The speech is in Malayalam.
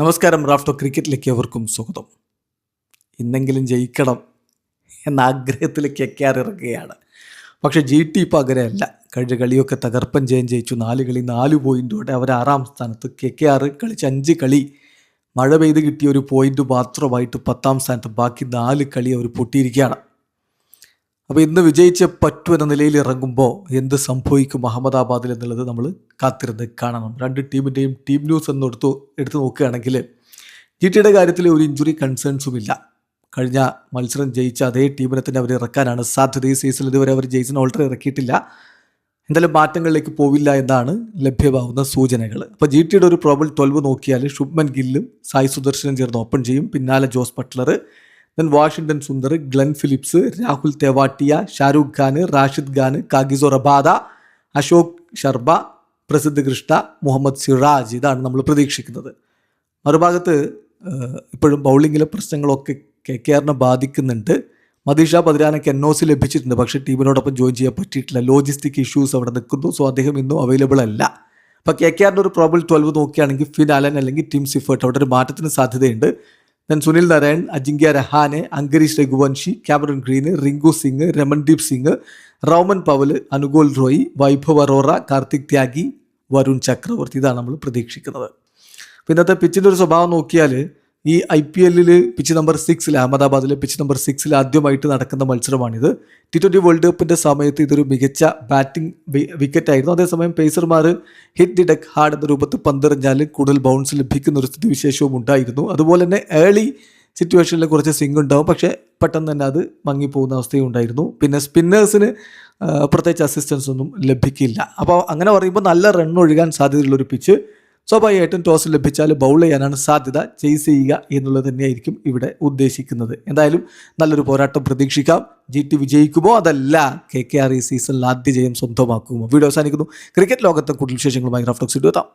നമസ്കാരം. റാഫ്റ്റോ ക്രിക്കറ്റിലേക്ക് അവർക്കും സ്വാഗതം. ഇന്നെങ്കിലും ജയിക്കണം എന്ന ആഗ്രഹത്തിൽ KKR ഇറങ്ങുകയാണ്. പക്ഷേ GT ഇപ്പോൾ അങ്ങനെയല്ല. കഴിഞ്ഞ കളിയൊക്കെ തകർപ്പൻ ജയം ജയിച്ചു. 4 കളി 4 പോയിൻറ്റോടെ അവർ 6ാം സ്ഥാനത്ത്. KKR കളിച്ച് 5 കളി മഴ പെയ്ത് കിട്ടിയ ഒരു പോയിൻ്റ് മാത്രമായിട്ട് 10ാം സ്ഥാനത്ത്. ബാക്കി 4 കളി അവർ പൊട്ടിയിരിക്കുകയാണ്. അപ്പോൾ ഇന്ന് വിജയിച്ച് പറ്റൂ എന്ന നിലയിൽ ഇറങ്ങുമ്പോൾ എന്ത് സംഭവിക്കും അഹമ്മദാബാദിൽ എന്നുള്ളത് നമ്മൾ കാത്തിരുന്ന് കാണണം. രണ്ട് ടീമിൻ്റെയും ടീം ന്യൂസ് എന്ന് എടുത്ത് നോക്കുകയാണെങ്കിൽ GTയുടെ കാര്യത്തിൽ ഒരു ഇഞ്ചുറി കൺസേൺസും ഇല്ല. കഴിഞ്ഞ മത്സരം ജയിച്ച അതേ ടീമിനെ തന്നെ അവർ ഇറക്കാനാണ് സാധ്യത. ഈ സീസണിൽ ഇതുവരെ അവർ ജെയ്സൺ ഓൾട്ടർ ഇറക്കിയിട്ടില്ല. എന്തായാലും മാറ്റങ്ങളിലേക്ക് പോവില്ല എന്നാണ് ലഭ്യമാവുന്ന സൂചനകൾ. അപ്പോൾ GTയുടെ ഒരു പ്രോബബിൾ 12 നോക്കിയാൽ ശുഭ്മൻ ഗില്ലും സായി സുദർശനും ചേർന്ന് ഓപ്പൺ ചെയ്യും. പിന്നാലെ Jos Buttler, then Washington Sundar, Glenn Phillips, Rahul Tewatia, Shahrukh Khan, Rashid Khan, Kagiso Rabada, Ashok Sharma, Prasidh Krishna, Mohammed Siraj. ഇതാണ് നമ്മൾ പ്രതീക്ഷിക്കുന്നത്. മറുഭാഗത്ത് ഇപ്പോഴും ബൗളിങ്ങിലെ പ്രശ്നങ്ങളൊക്കെ KKRനെ ബാധിക്കുന്നുണ്ട്. മദീഷ പതിരാനയ്ക്ക് NOC ലഭിച്ചിട്ടുണ്ട്, പക്ഷേ ടീമിനോടൊപ്പം ജോയിൻ ചെയ്യാൻ പറ്റിയിട്ടില്ല. ലോജിസ്റ്റിക് ഇഷ്യൂസ് അവിടെ നിൽക്കുന്നു. സോ അദ്ദേഹം ഇന്നും അവൈലബിൾ അല്ല. അപ്പോൾ KKRൻ്റെ ഒരു പ്രോബബിൾ 12 നോക്കുകയാണെങ്കിൽ ഫിൻ അലൻ അല്ലെങ്കിൽ ടിം സിഫേർട്ട്, അവിടെ ഒരു മാറ്റത്തിന് സാധ്യതയുണ്ട്. Then Sunil Narine, Ajinkya Rahane, Angkrish Raghuvanshi, Cameron Green, Rinku Singh, Ramandeep Singh, Rovman Powell, Anukul Roy, Vaibhav Arora, Kartik Tyagi, Varun Chakravarthy. ഇതാണ് നമ്മൾ പ്രതീക്ഷിക്കുന്നത്. ഇന്നത്തെ പിച്ചിൻ്റെ ഒരു സ്വഭാവം നോക്കിയാൽ ഈ IPL പിച്ച് നമ്പർ 6 അഹമ്മദാബാദിലെ പിച്ച് നമ്പർ 6 ആദ്യമായിട്ട് നടക്കുന്ന മത്സരമാണിത്. T20 വേൾഡ് കപ്പിൻ്റെ സമയത്ത് ഇതൊരു മികച്ച ബാറ്റിംഗ് വിക്കറ്റായിരുന്നു. അതേസമയം പേസർമാർ ഹിറ്റ് ദി ഡെക്ക് ഹാർഡ് എന്ന രൂപത്തിൽ പന്തെറിഞ്ഞാൽ കൂടുതൽ ബൗൺസ് ലഭിക്കുന്ന ഒരു സ്ഥിതിവിശേഷവും ഉണ്ടായിരുന്നു. അതുപോലെ തന്നെ ഏർലി സിറ്റുവേഷനിൽ കുറച്ച് സ്വിംഗ് ഉണ്ടാവും, പക്ഷേ പെട്ടെന്ന് തന്നെ അത് മങ്ങിപ്പോകുന്ന അവസ്ഥയും ഉണ്ടായിരുന്നു. പിന്നെ സ്പിന്നേഴ്സിന് പ്രത്യേകിച്ച് അസിസ്റ്റൻസ് ഒന്നും ലഭിക്കില്ല. അപ്പോൾ അങ്ങനെ പറയുമ്പോൾ നല്ല റൺ ഒഴുകാൻ സാധ്യതയുള്ളൊരു പിച്ച്. സ്വാഭാവികമായിട്ടും ടോസ് ലഭിച്ചാൽ ബൗൾ ചെയ്യാനാണ് സാധ്യത. ചേസ് ചെയ്യുക എന്നുള്ളത് തന്നെയായിരിക്കും ഇവിടെ ഉദ്ദേശിക്കുന്നത്. എന്തായാലും നല്ലൊരു പോരാട്ടം പ്രതീക്ഷിക്കാം. GT വിജയിക്കുമോ അതല്ല KKR ഈ സീസണിൽ ആദ്യ ജയം സ്വന്തമാക്കുമോ? വീഡിയോ അവസാനിക്കുന്നു. ക്രിക്കറ്റ് ലോകത്തെ കൂടുതൽ വിശേഷങ്ങളുമായി റാഫ്റ്റോക്സ് എത്താം.